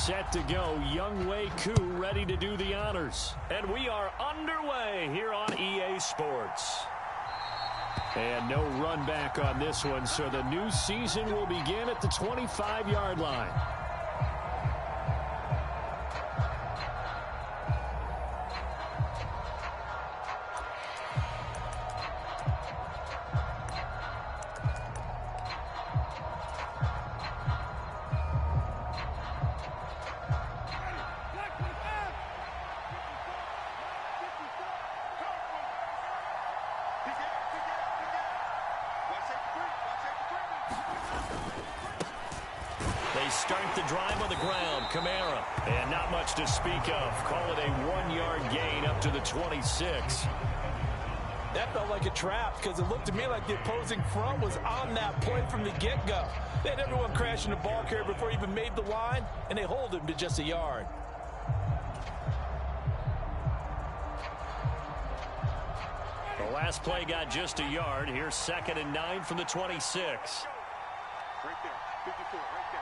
set to go. Young Wei Koo ready to do the honors. And we are underway here on EA Sports. And no run back on this one, so the new season will begin at the 25-yard line. They start the drive on the ground. Kamara. And not much to speak of. Call it a 1-yard gain up to the 26. That felt like a trap because it looked to me like the opposing front was on that play from the get-go. They had everyone crashing the ball carrier before he even made the line, and they hold him to just a yard. The last play got just a yard. Here's 2nd and 9 from the 26. Right there, 54, right there,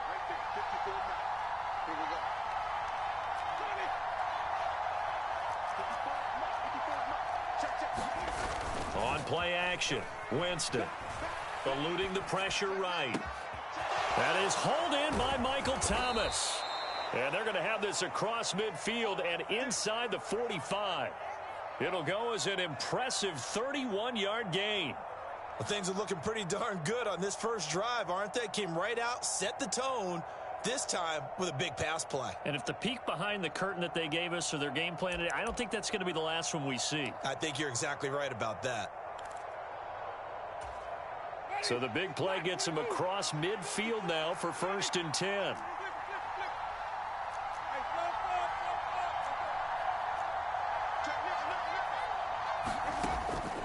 54 now. Here we go. 20. 54, check. On play action, Winston eluding the pressure right. That is hauled in by Michael Thomas. And they're going to have this across midfield and inside the 45. It'll go as an impressive 31-yard gain. Well, things are looking pretty darn good on this first drive, aren't they? Came right out, set the tone, this time with a big pass play. And if the peek behind the curtain that they gave us or their game plan, I don't think that's going to be the last one we see. I think you're exactly right about that. So the big play gets him across midfield now for 1st and 10.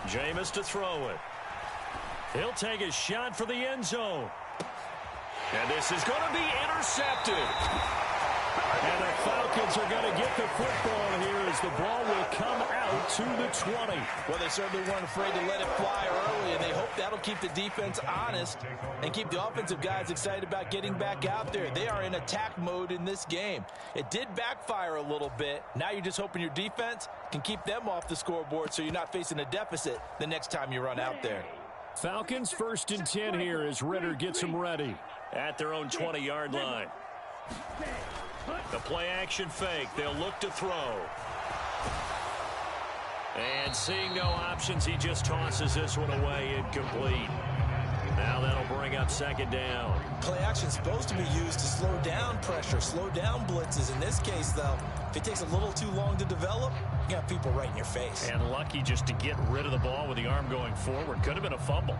Jameis to throw it. He'll take a shot for the end zone. And this is going to be intercepted. And the Falcons are going to get the football here as the ball will come out to the 20. Well, they certainly weren't afraid to let it fly early, and they hope that'll keep the defense honest and keep the offensive guys excited about getting back out there. They are in attack mode in this game. It did backfire a little bit. Now you're just hoping your defense can keep them off the scoreboard so you're not facing a deficit the next time you run out there. Falcons 1st and 10 here as Ritter gets them ready at their own 20-yard line. The play action fake. They'll look to throw. And seeing no options, he just tosses this one away incomplete. Now that'll bring up 2nd down. Play action's supposed to be used to slow down pressure, slow down blitzes. In this case, though, if it takes a little too long to develop, you got people right in your face. And lucky just to get rid of the ball with the arm going forward. Could have been a fumble.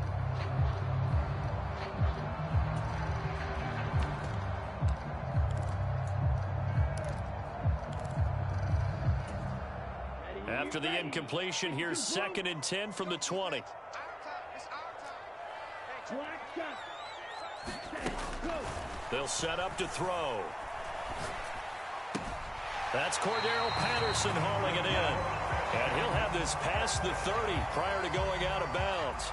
After the incompletion, here's 2nd and 10 from the 20. They'll set up to throw. That's Cordero Patterson hauling it in. And he'll have this past the 30 prior to going out of bounds.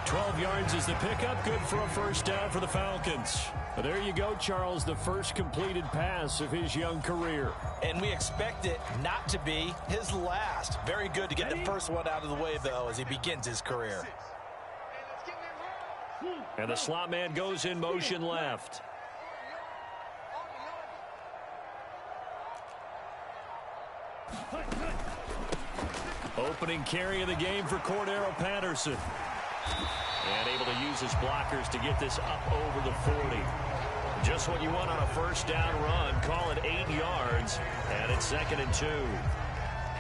12 yards is the pickup. Good for a 1st down for the Falcons. But there you go, Charles, the first completed pass of his young career. And we expect it not to be his last. Very good to get the first one out of the way, though, as he begins his career. And the slot man goes in motion left. Opening carry of the game for Cordero Patterson. And able to use his blockers to get this up over the 40. Just what you want on a 1st down run. Call it 8 yards. And it's 2nd and 2.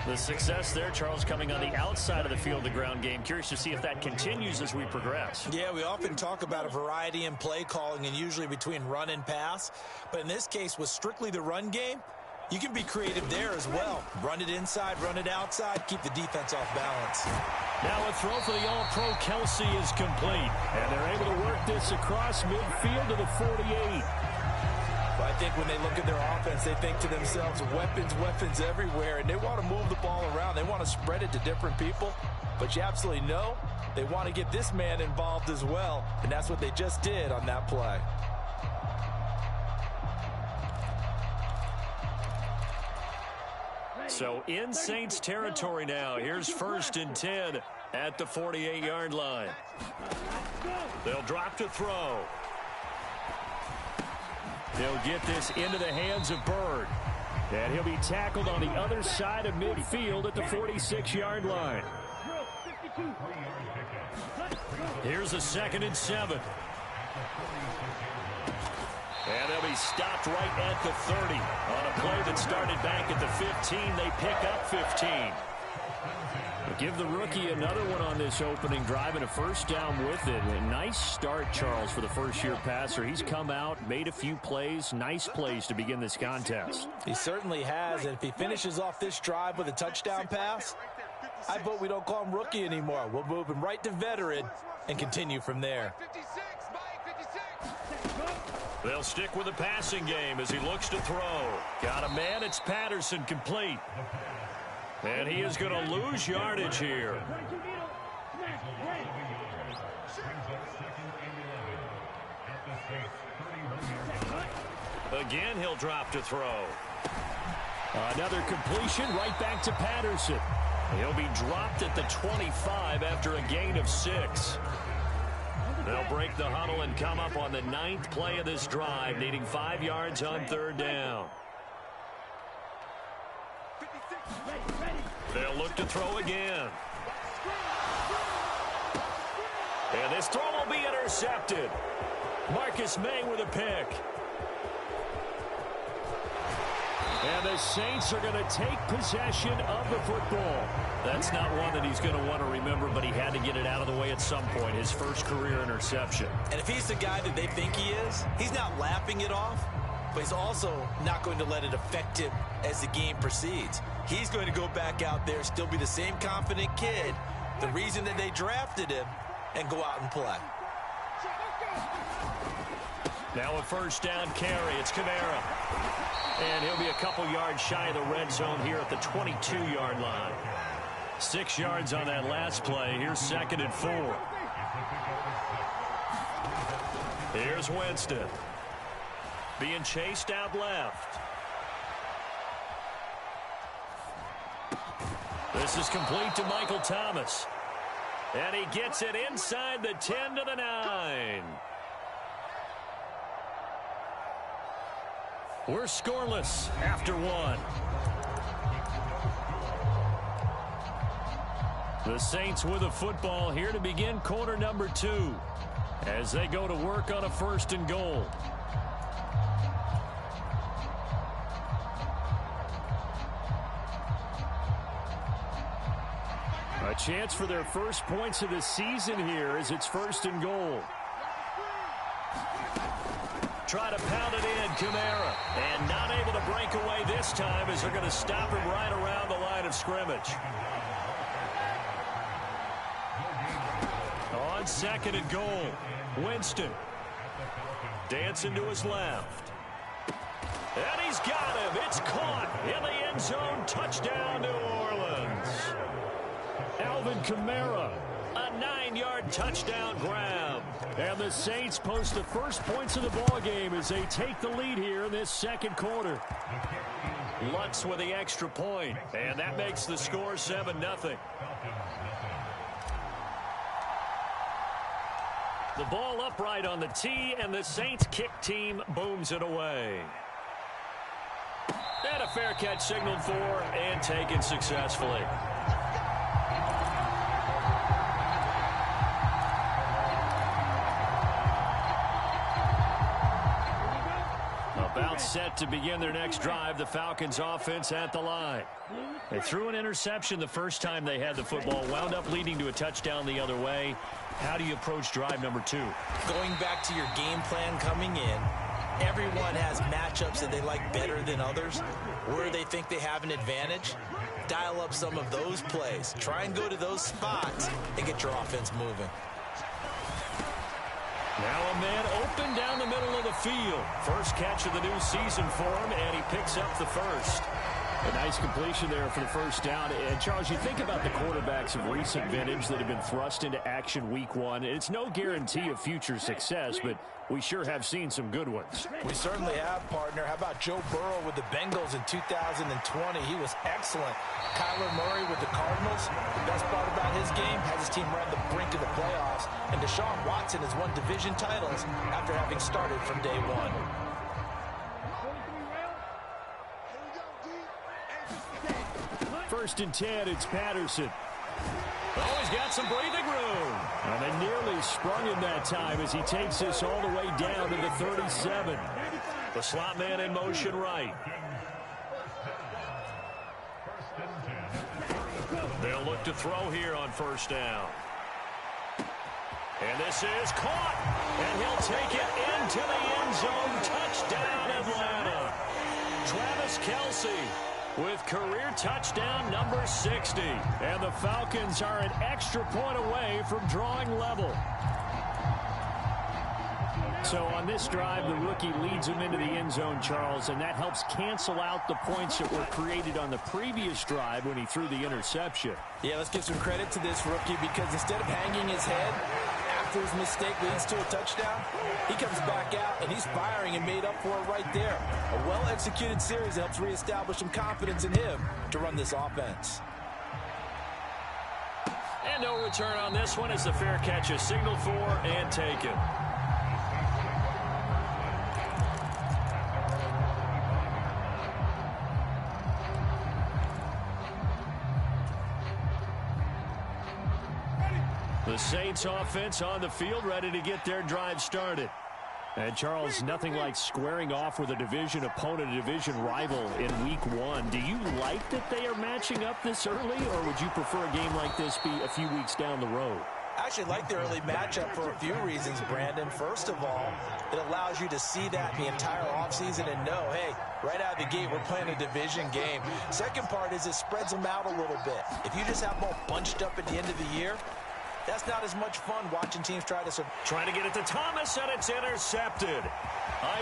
The success there, Charles, coming on the outside of the field, the ground game. Curious to see if that continues as we progress. Yeah, we often talk about a variety in play calling and usually between run and pass. But in this case, with strictly the run game, you can be creative there as well. Run it inside, run it outside, keep the defense off balance. Now a throw for the All-Pro Kelsey is complete. And they're able to work this across midfield to the 48. But I think when they look at their offense, they think to themselves, weapons, weapons everywhere. And they want to move the ball around. They want to spread it to different people. But you absolutely know they want to get this man involved as well. And that's what they just did on that play. So in Saints territory now. Here's 1st and 10 at the 48-yard line. They'll drop to throw. They'll get this into the hands of Bird. And he'll be tackled on the other side of midfield at the 46-yard line. Here's a 2nd and 7. And they'll be stopped right at the 30. On a play that started back at the 15, they pick up 15. Give the rookie another one on this opening drive and a 1st down with it. A nice start, Charles, for the first-year passer. He's come out, made a few plays, nice plays to begin this contest. He certainly has, and if he finishes off this drive with a touchdown pass, I vote we don't call him rookie anymore. We'll move him right to veteran and continue from there. They'll stick with the passing game as he looks to throw. Got a man, it's Patterson, complete. And he is going to lose yardage here. Again, he'll drop to throw. Another completion right back to Patterson. He'll be dropped at the 25 after a gain of 6. They'll break the huddle and come up on the 9th play of this drive, needing 5 yards on 3rd down. They'll look to throw again. And this throw will be intercepted. Marcus May with a pick. And the Saints are going to take possession of the football. That's not one that he's going to want to remember, but he had to get it out of the way at some point. His first career interception. And if he's the guy that they think he is, he's not laughing it off, but he's also not going to let it affect him as the game proceeds. He's going to go back out there, still be the same confident kid, the reason that they drafted him, and go out and play. Now a 1st down carry. It's Kamara. And he'll be a couple yards shy of the red zone here at the 22-yard line. 6 yards on that last play. Here's 2nd and 4. Here's Winston. Being chased out left. This is complete to Michael Thomas. And he gets it inside the 10 to the 9. We're scoreless after 1. The Saints with a football here to begin quarter number 2 as they go to work on a 1st and goal. A chance for their first points of the season here as it's 1st and goal. Try to pound it in, Kamara. And not able to break away this time as they're going to stop him right around the line of scrimmage. On 2nd and goal, Winston. Dancing to his left. And he's got him. It's caught in the end zone. Touchdown, New Orleans. Alvin Kamara, a 9-yard touchdown grab. And the Saints post the first points of the ball game as they take the lead here in this 2nd quarter. Lutz with the extra point, and that makes the score 7-0. The ball upright on the tee, and the Saints kick team booms it away. And a fair catch signaled for and taken successfully. About set to begin their next drive, the Falcons offense at the line. They threw an interception the first time they had the football, wound up leading to a touchdown the other way. How do you approach drive number 2? Going back to your game plan coming in, everyone has matchups that they like better than others. Where they think they have an advantage, dial up some of those plays. Try and go to those spots and get your offense moving. Now a man open down the middle of the field. First catch of the new season for him, and he picks up the first. A nice completion there for the first down. And, Charles, you think about the quarterbacks of recent vintage that have been thrust into action week one. It's no guarantee of future success, but we sure have seen some good ones. We certainly have, partner. How about Joe Burrow with the Bengals in 2020? He was excellent. Kyler Murray with the Cardinals. The best part about his game has his team right on the brink of the playoffs. And Deshaun Watson has won division titles after having started from day one. First and 10, it's Patterson. Oh, he's got some breathing room. And they nearly sprung him that time as he takes this all the way down to the 37. The slot man in motion right. They'll look to throw here on first down. And this is caught. And he'll take it into the end zone. Touchdown, Atlanta. Travis Kelce with career touchdown number 60. And the Falcons are an extra point away from drawing level. So on this drive, the rookie leads him into the end zone, Charles, and that helps cancel out the points that were created on the previous drive when he threw the interception. Yeah, let's give some credit to this rookie because instead of hanging his head after his mistake leads to a touchdown, he comes back out and he's firing and made up for it right there. A well-executed series helps reestablish some confidence in him to run this offense. And no return on this one as the fair catch is signaled for and taken. The Saints offense on the field, ready to get their drive started. And, Charles, nothing like squaring off with a division opponent, a division rival in week one. Do you like that they are matching up this early, or would you prefer a game like this be a few weeks down the road? I actually like the early matchup for a few reasons, Brandon. First of all, it allows you to see that the entire offseason and know, hey, right out of the gate, we're playing a division game. Second part is it spreads them out a little bit. If you just have them all bunched up at the end of the year, that's not as much fun watching teams try to get it to Thomas, and it's intercepted.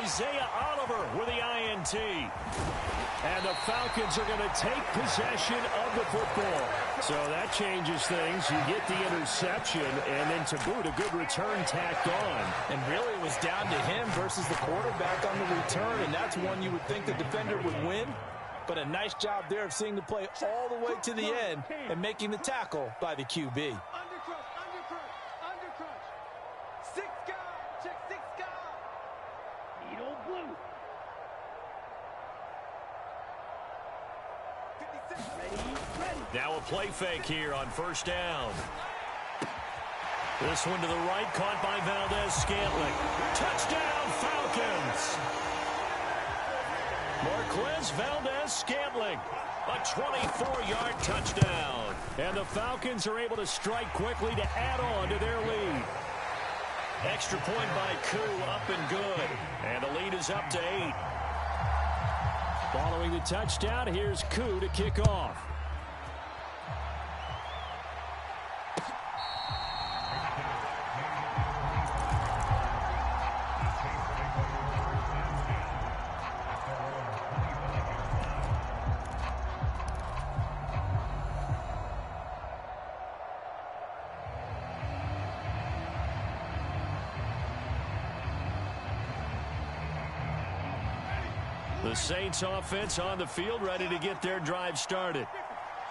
Isaiah Oliver with the INT. And the Falcons are going to take possession of the football. So that changes things. You get the interception, and then to boot, a good return tacked on. And really it was down to him versus the quarterback on the return, and that's one you would think the defender would win. But a nice job there of seeing the play all the way to the end and making the tackle by the QB. Now a play fake here on first down. This one to the right, caught by Valdez-Scantling. Touchdown, Falcons! Marquez Valdez-Scantling, a 24-yard touchdown. And the Falcons are able to strike quickly to add on to their lead. Extra point by Koo, up and good. And the lead is up to 8. Following the touchdown, here's Koo to kick off. The Saints offense on the field, ready to get their drive started.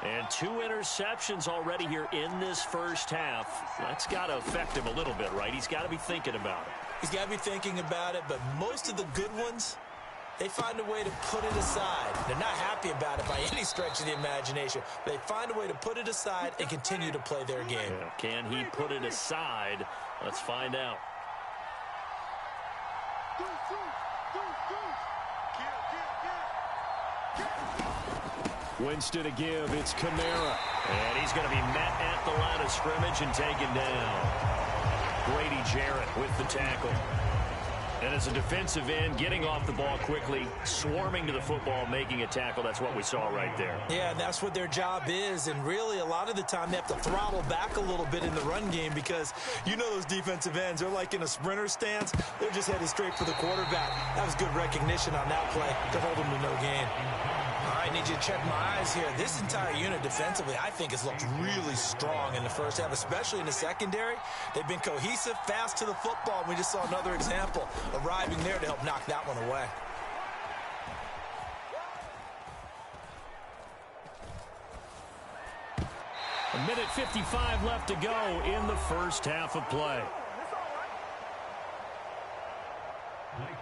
And 2 interceptions already here in this first half. That's got to affect him a little bit, right? He's got to be thinking about it. He's got to be thinking about it, but most of the good ones, they find a way to put it aside. They're not happy about it by any stretch of the imagination. They find a way to put it aside and continue to play their game. Yeah, can he put it aside? Let's find out. Winston to give. It's Kamara. And he's going to be met at the line of scrimmage and taken down. Grady Jarrett with the tackle. And as a defensive end, getting off the ball quickly, swarming to the football, making a tackle, that's what we saw right there. Yeah, and that's what their job is. And really, a lot of the time, they have to throttle back a little bit in the run game because you know those defensive ends, they're like in a sprinter stance. They're just headed straight for the quarterback. That was good recognition on that play to hold them to no gain. All right, need you to check my eyes here. This entire unit defensively, I think, has looked really strong in the first half, especially in the secondary. They've been cohesive, fast to the football, and we just saw another example arriving there to help knock that one away. A minute 55 left to go in the first half of play.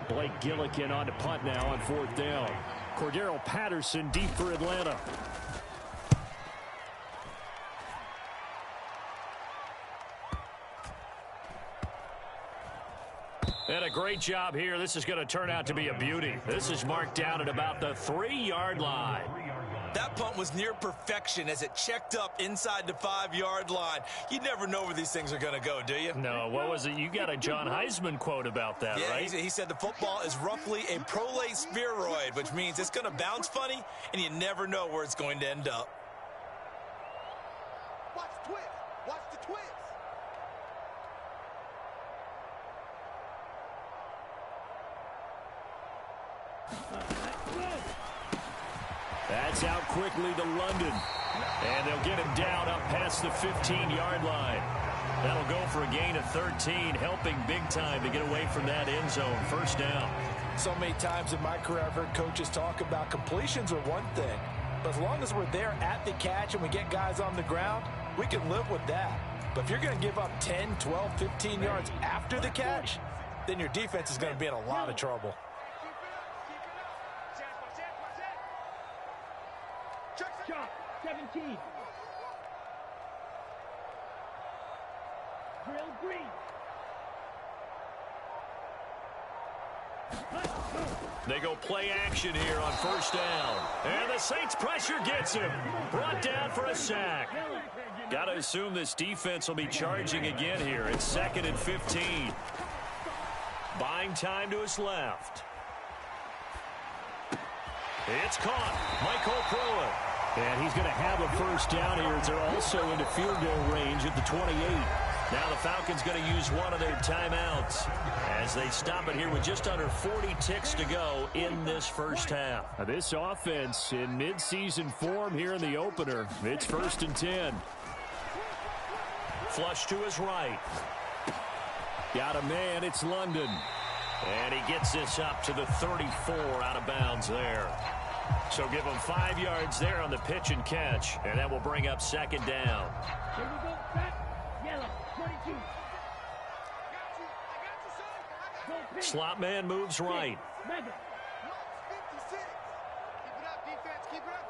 Blake Gillikin on to punt now on 4th down. Cordero Patterson deep for Atlanta. And a great job here. This is going to turn out to be a beauty. This is marked down at about the 3-yard line. That punt was near perfection as it checked up inside the 5-yard line. You never know where these things are going to go, do you? No, what was it? You got a John Heisman quote about that, yeah, right? He said the football is roughly a prolate spheroid, which means it's going to bounce funny, and you never know where it's going to end up. Watch the twist. Watch the twist. That's out quickly to London. And they'll get him down up past the 15-yard line. That'll go for a gain of 13, helping big time to get away from that end zone. First down. So many times in my career I've heard coaches talk about completions are one thing. But as long as we're there at the catch and we get guys on the ground, we can live with that. But if you're going to give up 10, 12, 15 yards after the catch, then your defense is going to be in a lot of trouble. Shot 17. Drill green. They go play action here on first down. And the Saints pressure gets him. Brought down for a sack. Got to assume this defense will be charging again here. It's 2nd and 15. Buying time to his left. It's caught. Michael Pruitt. And he's going to have a first down here as they're also into field goal range at the 28. Now the Falcons going to use one of their timeouts as they stop it here with just under 40 ticks to go in this first half. Now this offense in midseason form here in the opener. It's 1st and 10. Flush to his right. Got a man. It's London. And he gets this up to the 34 out of bounds there. So give him 5 yards there on the pitch and catch, and that will bring up 2nd down. Here we go. Back. Yellow. 22. Slot man moves right. Mega. 56. Keep it up, defense. Keep it up,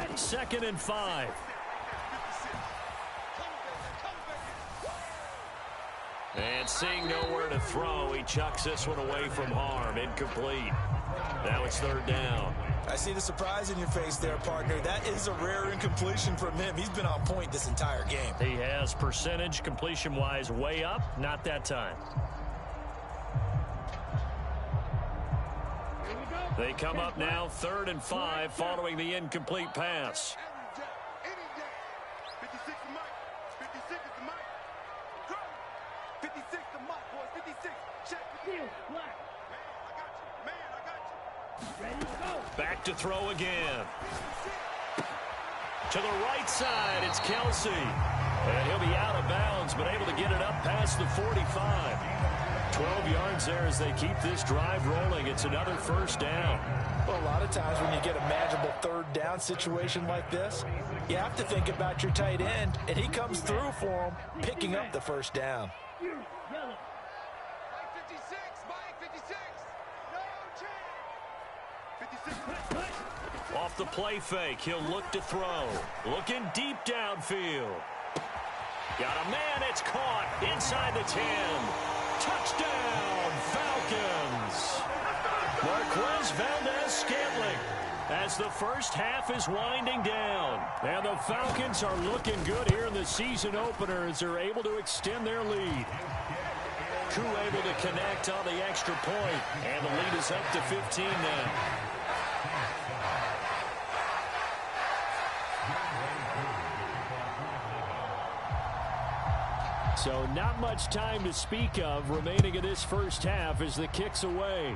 guys. 2nd and 5. And seeing nowhere to throw, he chucks this one away from harm. Incomplete. Now it's 3rd down. I see the surprise in your face there, partner. That is a rare incompletion from him. He's been on point this entire game. He has percentage completion-wise way up. Not that time. They come up now 3rd and 5 following the incomplete pass. Any day. 56 to Mike. 56 is the Mike. Go. 56 to Mike, boys. 56. Check. Steel. Black. Man, I got you. Ready to go. Back to throw again. To the right side, it's Kelsey. And he'll be out of bounds, but able to get it up past the 45. 12 yards there as they keep this drive rolling. It's another first down. Well, a lot of times when you get a manageable 3rd down situation like this, you have to think about your tight end, and he comes through for him, picking up the first down. Yellow. Mike 56. Mike 56. No chance. 56. Off the play fake, he'll look to throw. Looking deep downfield. Got a man, it's caught inside the 10. Touchdown, Falcons. Marquez Valdez-Scantling. as the first half is winding down. And the Falcons are looking good here in the season opener as they're able to extend their lead. Crew able to connect on the extra point, and the lead is up to 15 now. So not much time to speak of remaining in this first half as the kick's away.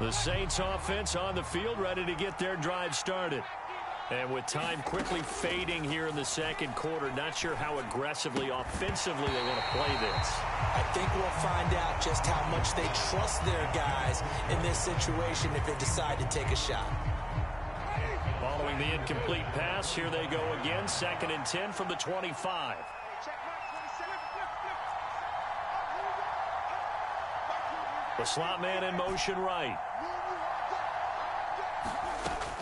The Saints offense on the field, ready to get their drive started. And with time quickly fading here in the second quarter, not sure how aggressively, offensively they want to play this. I think we'll find out just how much they trust their guys in this situation if they decide to take a shot. Following the incomplete pass, here they go again, 2nd and 10 from the 25. The slot man in motion right.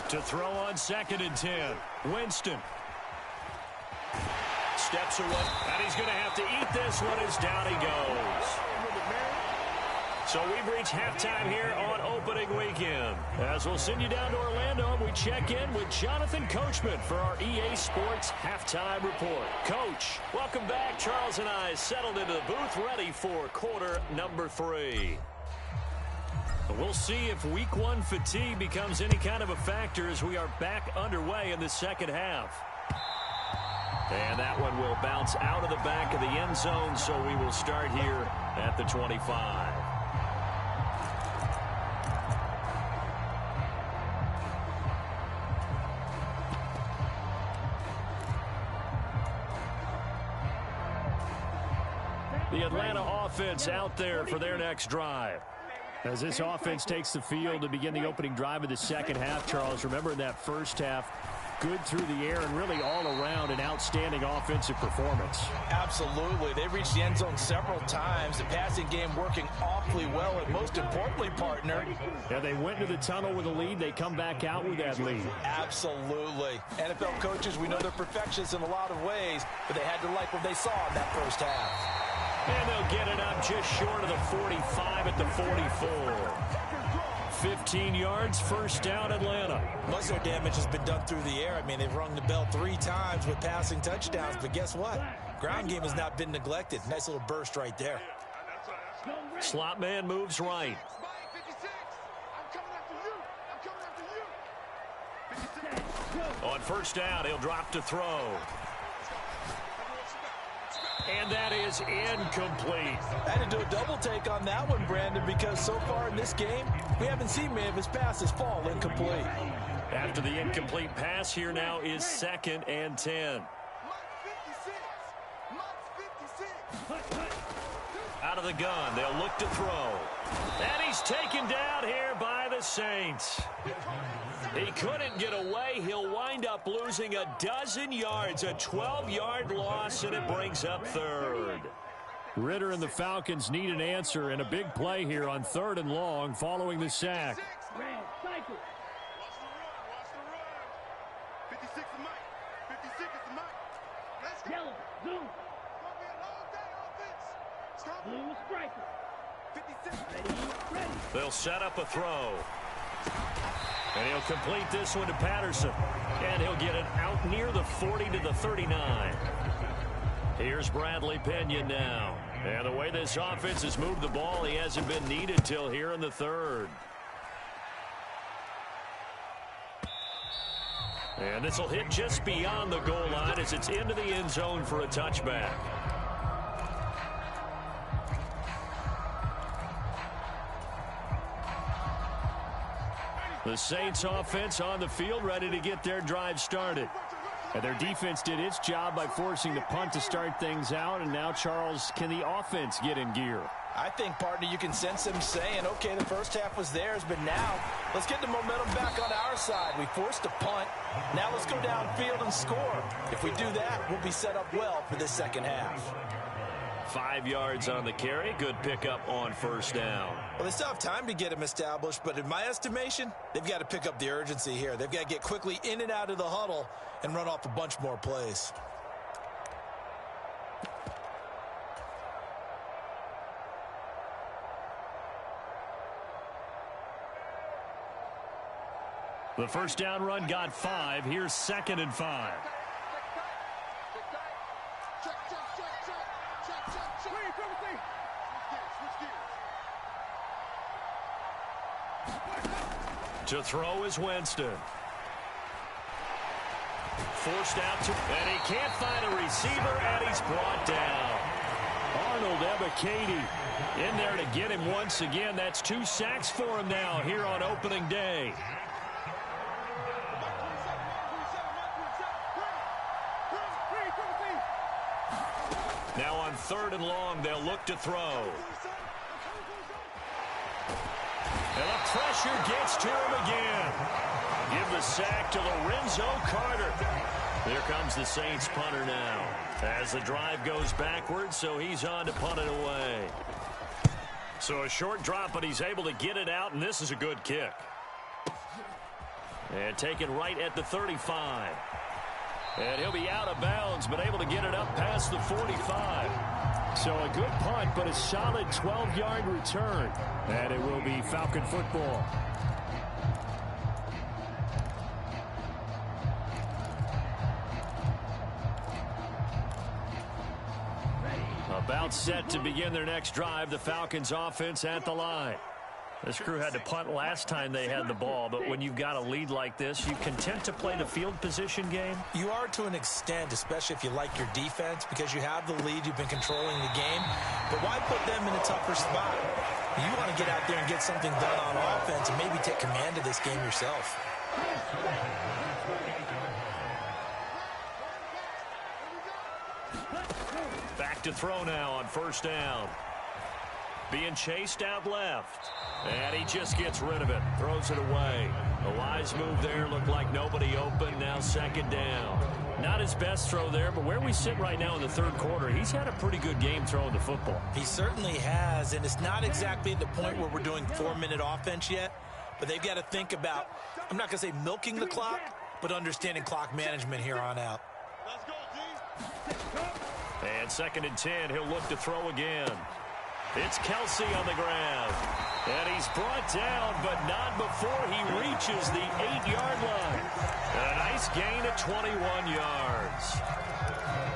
To throw on 2nd and 10. Winston. Steps away, and he's going to have to eat this one as down he goes. So we've reached halftime here on opening weekend. As we'll send you down to Orlando, we check in with Jonathan Coachman for our EA Sports Halftime Report. Coach, welcome back. Charles and I settled into the booth, ready for quarter number 3. We'll see if week 1 fatigue becomes any kind of a factor as we are back underway in the second half. And that one will bounce out of the back of the end zone, so we will start here at the 25. The Atlanta offense out there for their next drive. As this offense takes the field to begin the opening drive of the second half, Charles, remember in that first half, good through the air and really all around an outstanding offensive performance. Absolutely. They reached the end zone several times. The passing game working awfully well, and most importantly, partner. Yeah, they went into the tunnel with a lead. They come back out with that lead. Absolutely. NFL coaches, we know they're perfectionists in a lot of ways, but they had to like what they saw in that first half. And they'll get it up just short of the 45 at the 44. 15 yards, first down, Atlanta. Most of their damage has been done through the air. I mean, they've rung the bell 3 times with passing touchdowns, but guess what? Ground game has not been neglected. Nice little burst right there. Slot man moves right. On first down, he'll drop to throw. And that is incomplete. I had to do a double take on that one, Brandon, because so far in this game, we haven't seen many of his passes fall incomplete. After the incomplete pass, here now is 2nd and 10. Out of the gun, they'll look to throw. And he's taken down here by the Saints. He couldn't get away. He'll wind up losing a dozen yards, a 12-yard loss, and it brings up 3rd. Ritter and the Falcons need an answer and a big play here on 3rd and long following the sack. Yellow, zoom. Blue striker. Ready. They'll set up a throw. And he'll complete this one to Patterson. And he'll get it out near the 40 to the 39. Here's Bradley Pinion now. And the way this offense has moved the ball, he hasn't been needed till here in the 3rd. And this will hit just beyond the goal line as it's into the end zone for a touchback. The Saints offense on the field ready to get their drive started. And their defense did its job by forcing the punt to start things out. And now, Charles, can the offense get in gear? I think, partner, you can sense them saying, okay, the first half was theirs, but now let's get the momentum back on our side. We forced a punt. Now let's go downfield and score. If we do that, we'll be set up well for this second half. 5 yards on the carry. Good pickup on first down. Well, they still have time to get him established, but in my estimation, they've got to pick up the urgency here. They've got to get quickly in and out of the huddle and run off a bunch more plays. The first down run got 5. Here's 2nd and 5. To throw is Winston. Forced out to, and he can't find a receiver, and he's brought down. Arnold Ebiketie in there to get him once again. That's 2 sacks for him now here on opening day. Now on 3rd and long, they'll look to throw. And the pressure gets to him again. Give the sack to Lorenzo Carter. There comes the Saints punter now. As the drive goes backwards, so he's on to punt it away. So a short drop, but he's able to get it out, and this is a good kick. And taken right at the 35. And he'll be out of bounds, but able to get it up past the 45. So a good punt, but a solid 12-yard return. And it will be Falcon football. About set to begin their next drive. The Falcons offense at the line. This crew had to punt last time they had the ball, but when you've got a lead like this, you content to play the field position game? You are to an extent, especially if you like your defense, because you have the lead, you've been controlling the game. But why put them in a tougher spot? You want to get out there and get something done on offense and maybe take command of this game yourself. Back to throw now on first down. Being chased out left. And he just gets rid of it. Throws it away. A wise move there. Looked like nobody open. Now 2nd down. Not his best throw there, but where we sit right now in the 3rd quarter, he's had a pretty good game throwing the football. He certainly has, and it's not exactly at the point where we're doing 4-minute offense yet, but they've got to think about, I'm not going to say milking the clock, but understanding clock management here on out. And 2nd and 10, he'll look to throw again. It's Kelsey on the ground. And he's brought down, but not before he reaches the 8-yard line. A nice gain of 21 yards.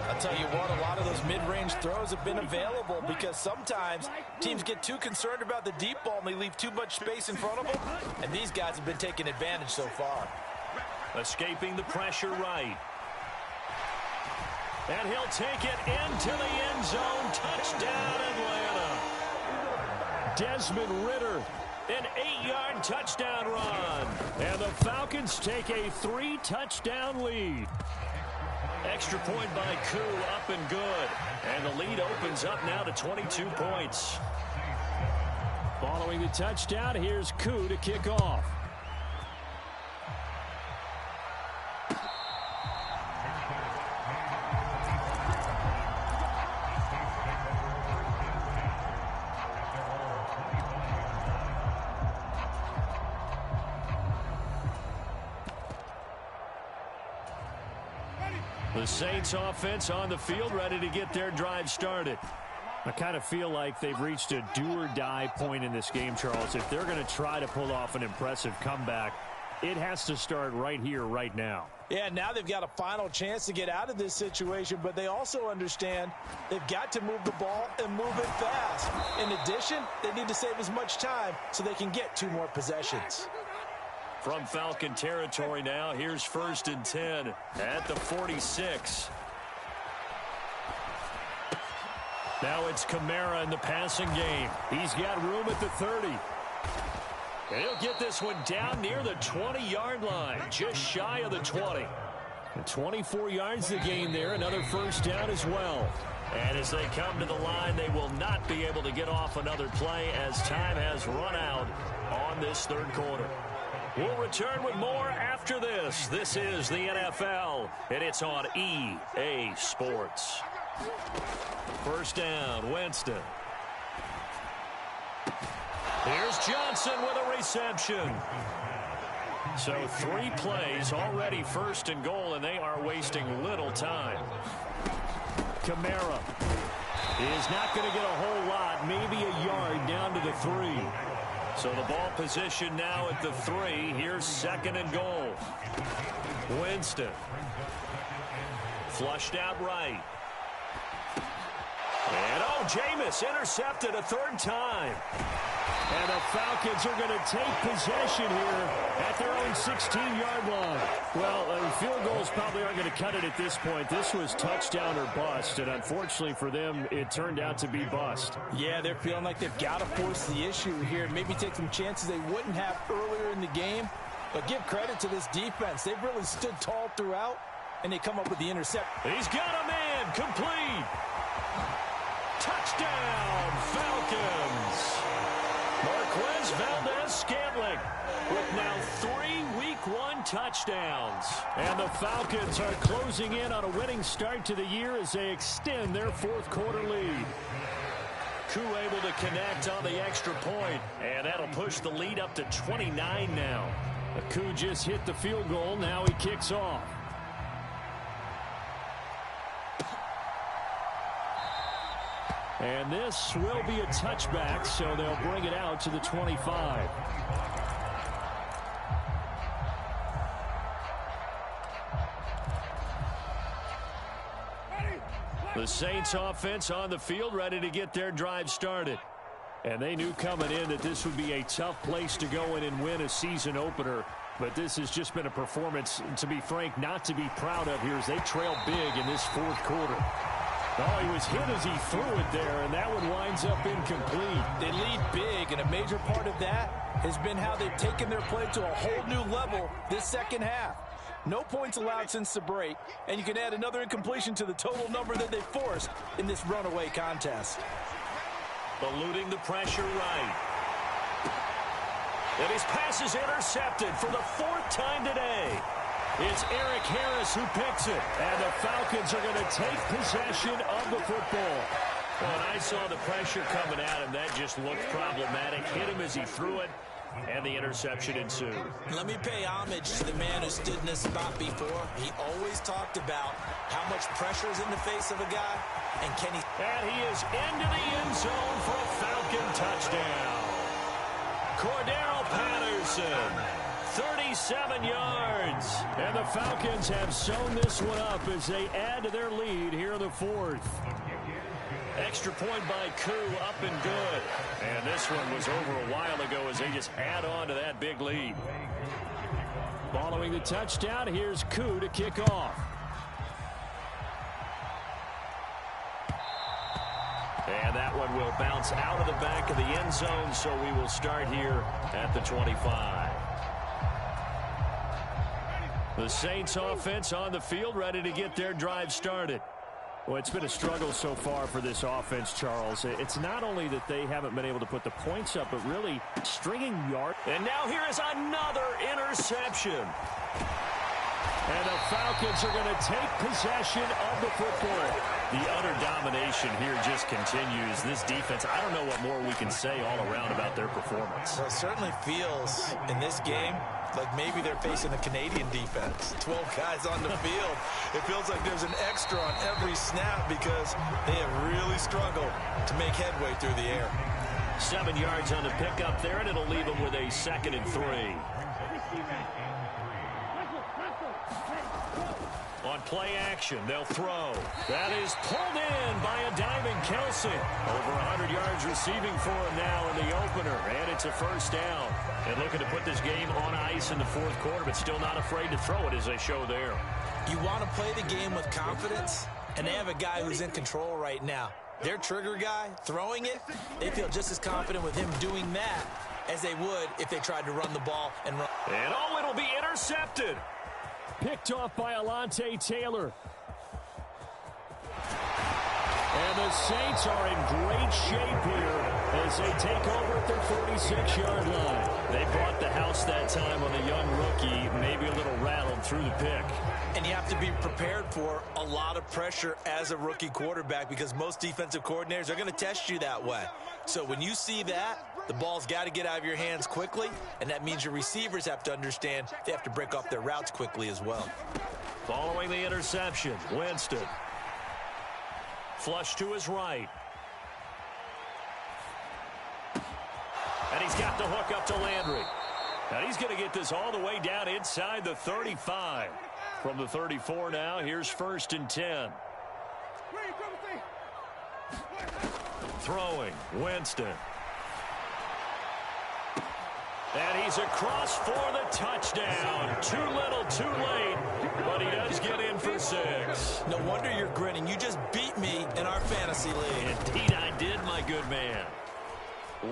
I'll tell you what, a lot of those mid-range throws have been available because sometimes teams get too concerned about the deep ball and they leave too much space in front of them. And these guys have been taking advantage so far. Escaping the pressure right. And he'll take it into the end zone. Touchdown, Atlanta. Desmond Ridder, an 8-yard touchdown run. And the Falcons take a 3-touchdown lead. Extra point by Koo, up and good. And the lead opens up now to 22 points. Following the touchdown, here's Koo to kick off. The Saints offense on the field, ready to get their drive started. I kind of feel like they've reached a do-or-die point in this game, Charles. If they're going to try to pull off an impressive comeback, it has to start right here, right now. Yeah, now they've got a final chance to get out of this situation, but they also understand they've got to move the ball and move it fast. In addition, they need to save as much time so they can get 2 more possessions. From Falcon territory now, here's 1st and 10 at the 46. Now it's Kamara in the passing game. He's got room at the 30. And he'll get this one down near the 20-yard line, just shy of the 20. And 24 yards the gain there, another first down as well. And as they come to the line, they will not be able to get off another play as time has run out on this 3rd quarter. We'll return with more after this. This is the NFL, and it's on EA Sports. First down, Winston. Here's Johnson with a reception. So 3 plays already first and goal, and they are wasting little time. Kamara is not going to get a whole lot, maybe a yard down to the 3. So the ball position now at the 3. Here's second and goal. Winston. Flushed out right. And Jameis intercepted a 3rd time. And the Falcons are going to take possession here at their own 16-yard line. Well, field goals probably aren't going to cut it at this point. This was touchdown or bust, and unfortunately for them, it turned out to be bust. Yeah, they're feeling like they've got to force the issue here. Maybe take some chances they wouldn't have earlier in the game. But give credit to this defense. They've really stood tall throughout, and they come up with the interception. He's got a man complete. Touchdown, Falcons. Marquez Valdez-Scantling with now 3 Week 1 touchdowns. And the Falcons are closing in on a winning start to the year as they extend their 4th quarter lead. Koo able to connect on the extra point, and that'll push the lead up to 29 now. Koo just hit the field goal. Now he kicks off. And this will be a touchback, so they'll bring it out to the 25. The Saints offense on the field, ready to get their drive started. And they knew coming in that this would be a tough place to go in and win a season opener. But this has just been a performance, to be frank, not to be proud of here as they trail big in this 4th quarter. Oh, he was hit as he threw it there, and that one winds up incomplete. They lead big, and a major part of that has been how they've taken their play to a whole new level this second half. No points allowed since the break, and you can add another incompletion to the total number that they forced in this runaway contest. Eluding the pressure right. And his pass is intercepted for the 4th time today. It's Eric Harris who picks it. And the Falcons are going to take possession of the football. Well, and I saw the pressure coming at him. That just looked problematic. Hit him as he threw it, and the interception ensued. Let me pay homage to the man who stood in this spot before. He always talked about how much pressure is in the face of a guy, and can he... And he is into the end zone for a Falcon touchdown. Cordero Patterson, 37 yards. And the Falcons have sewn this one up as they add to their lead here in the 4th. Extra point by Koo, up and good. And this one was over a while ago as they just add on to that big lead. Following the touchdown, here's Koo to kick off. And that one will bounce out of the back of the end zone, so we will start here at the 25. The Saints offense on the field, ready to get their drive started. Well, it's been a struggle so far for this offense, Charles. It's not only that they haven't been able to put the points up, but really stringing yards. And now here is another interception. And the Falcons are going to take possession of the football. The utter domination here just continues. This defense, I don't know what more we can say all around about their performance. Well, it certainly feels in this game like maybe they're facing a Canadian defense. 12 guys on the field. It feels like there's an extra on every snap because they have really struggled to make headway through the air. 7 yards on the pickup there, and it'll leave them with a 2nd and 3. On play action, they'll throw. That is pulled in by a diving Kelsey. Over 100 yards receiving for him now in the opener, and it's a first down. And looking to put this game on ice in the 4th quarter, but still not afraid to throw it as they show there. You want to play the game with confidence, and they have a guy who's in control right now. Their trigger guy throwing it, they feel just as confident with him doing that as they would if they tried to run the ball and run. And it'll be intercepted. Picked off by Alontae Taylor. And the Saints are in great shape here as they take over at their 46-yard line. They bought the house that time on a young rookie, maybe a little rattled through the pick. And you have to be prepared for a lot of pressure as a rookie quarterback because most defensive coordinators are going to test you that way. So when you see that, the ball's got to get out of your hands quickly, and that means your receivers have to understand they have to break off their routes quickly as well. Following the interception, Winston. Flush to his right. And he's got the hook up to Landry. And he's going to get this all the way down inside the 35. From the 34 now, here's 1st and 10. Throwing, Winston. And he's across for the touchdown. Too little, too late, but he does get in for 6. No wonder you're grinning. You just beat me in our fantasy league. Indeed I did, my good man.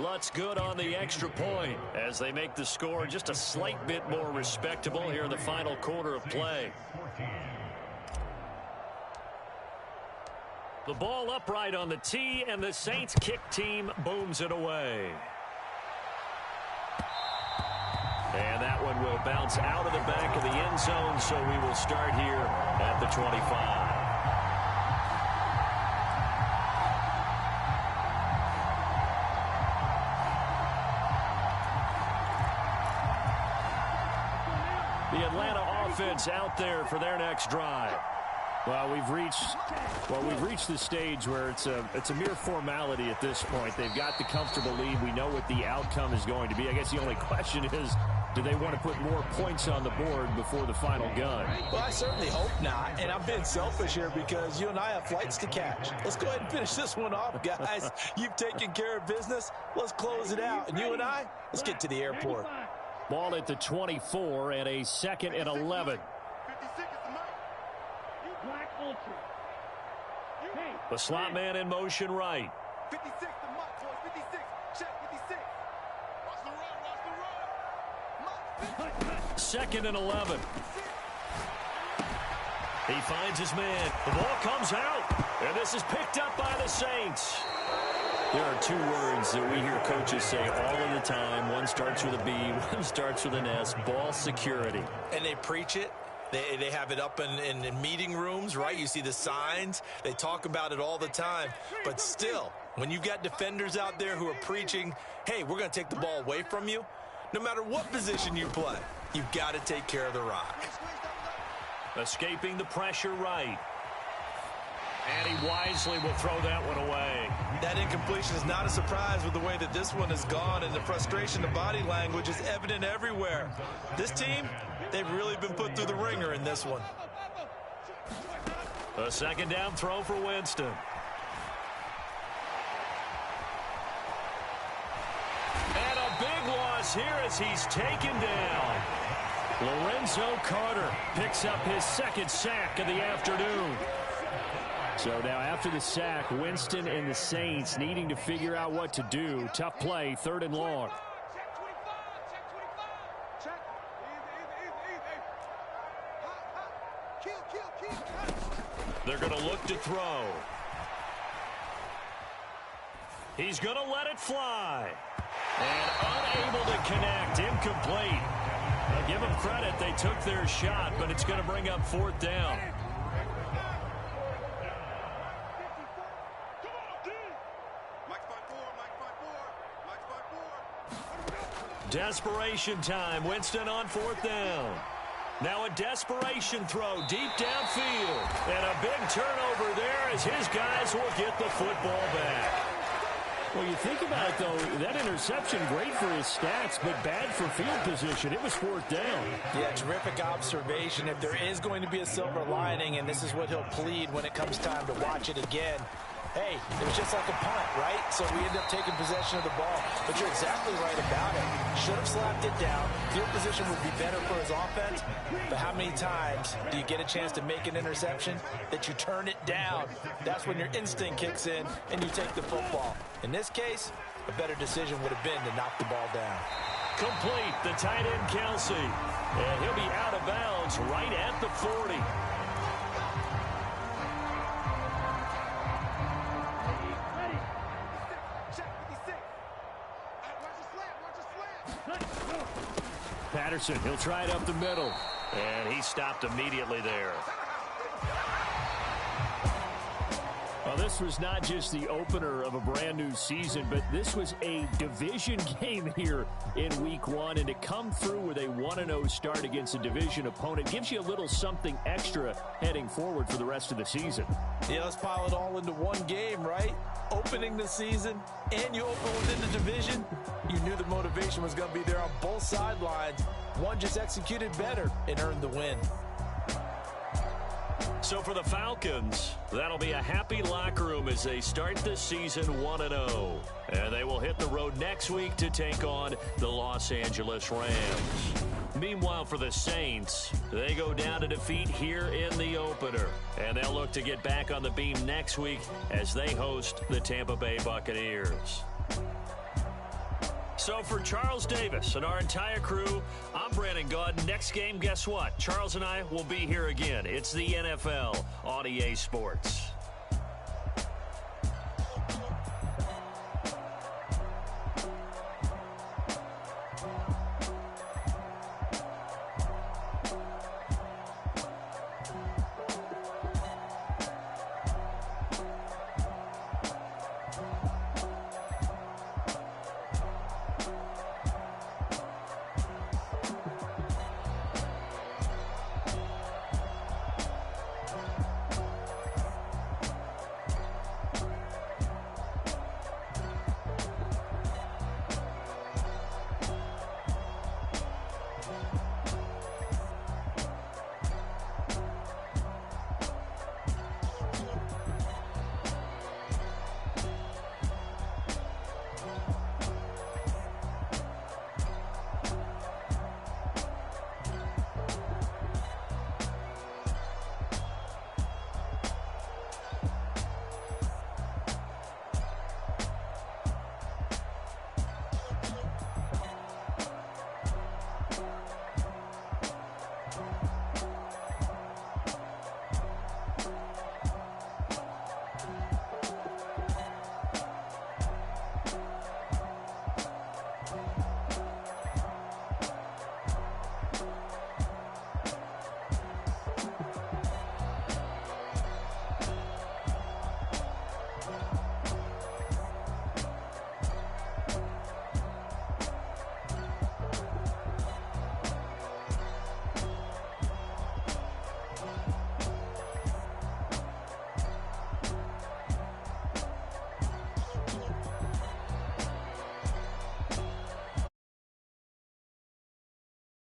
Lutz good on the extra point as they make the score just a slight bit more respectable here in the final quarter of play. The ball upright on the tee, and the Saints kick team booms it away. And that one will bounce out of the back of the end zone, so we will start here at the 25. The Atlanta offense out there for their next drive. Well, we've reached the stage where it's a mere formality at this point. They've got the comfortable lead. We know what the outcome is going to be. I guess the only question is, do they want to put more points on the board before the final gun? Well, I certainly hope not. And I'm being selfish here because you and I have flights to catch. Let's go ahead and finish this one off, guys. You've taken care of business. Let's close it out. And you and I, let's get to the airport. Ball at the 24 and a 2nd and 11. The slot man in motion right. 56 the Mike, boys. 56. Check 56. Watch the run. Mike. 2nd and 11. He finds his man. The ball comes out. And this is picked up by the Saints. There are 2 words that we hear coaches say all of the time. One starts with a B, one starts with an S. Ball security. And they preach it. They have it up in meeting rooms, right? You see the signs. They talk about it all the time. But still, when you've got defenders out there who are preaching, hey, we're going to take the ball away from you, no matter what position you play, you've got to take care of the rock. Escaping the pressure right. And he wisely will throw that one away. That incompletion is not a surprise with the way that this one has gone, and the frustration, the body language is evident everywhere. This team, they've really been put through the ringer in this one. A 2nd down throw for Winston. And a big loss here as he's taken down. Lorenzo Carter picks up his 2nd sack of the afternoon. So now after the sack, Winston and the Saints needing to figure out what to do. Tough play, 3rd and long. They're going to look to throw. He's going to let it fly. And unable to connect, incomplete. I'll give them credit, they took their shot, but it's going to bring up 4th down. Desperation time. Winston on 4th down. Now a desperation throw deep downfield. And a big turnover there as his guys will get the football back. Well, you think about it, though, that interception, great for his stats, but bad for field position. It was 4th down. Yeah, terrific observation. If there is going to be a silver lining, and this is what he'll plead when it comes time to watch it again, hey, it was just like a punt, right? So we end up taking possession of the ball. But you're exactly right about it. Should have slapped it down. Field position would be better for his offense. But how many times do you get a chance to make an interception that you turn it down? That's when your instinct kicks in and you take the football. In this case, a better decision would have been to knock the ball down. Complete, the tight end Kelsey. And he'll be out of bounds right at the 40. Patterson, he'll try it up the middle. And he stopped immediately there. Well, this was not just the opener of a brand new season, but this was a division game here in week 1. And to come through with a 1-0 start against a division opponent gives you a little something extra heading forward for the rest of the season. Yeah, let's pile it all into one game, right? Opening the season, and you open within the division. You knew the motivation was going to be there on both sidelines. One just executed better and earned the win. So for the Falcons, that'll be a happy locker room as they start this season 1-0. And they will hit the road next week to take on the Los Angeles Rams. Meanwhile, for the Saints, they go down to defeat here in the opener. And they'll look to get back on the beam next week as they host the Tampa Bay Buccaneers. So for Charles Davis and our entire crew, I'm Brandon Gaudin. Next game, guess what? Charles and I will be here again. It's the NFL on EA Sports.